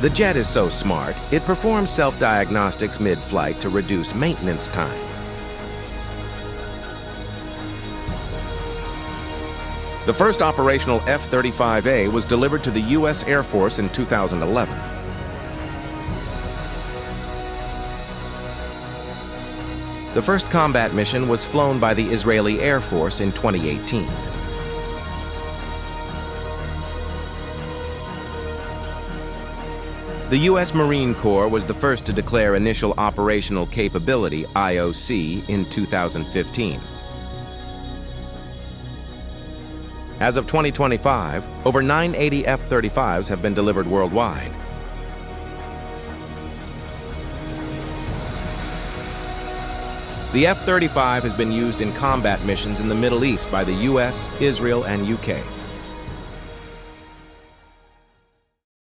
The jet is so smart, it performs self-diagnostics mid-flight to reduce maintenance time. The first operational F-35A was delivered to the U.S. Air Force in 2011. The first combat mission was flown by the Israeli Air Force in 2018. The U.S. Marine Corps was the first to declare Initial Operational Capability, IOC, in 2015. As of 2025, over 980 F-35s have been delivered worldwide. The F-35 has been used in combat missions in the Middle East by the U.S., Israel, and UK.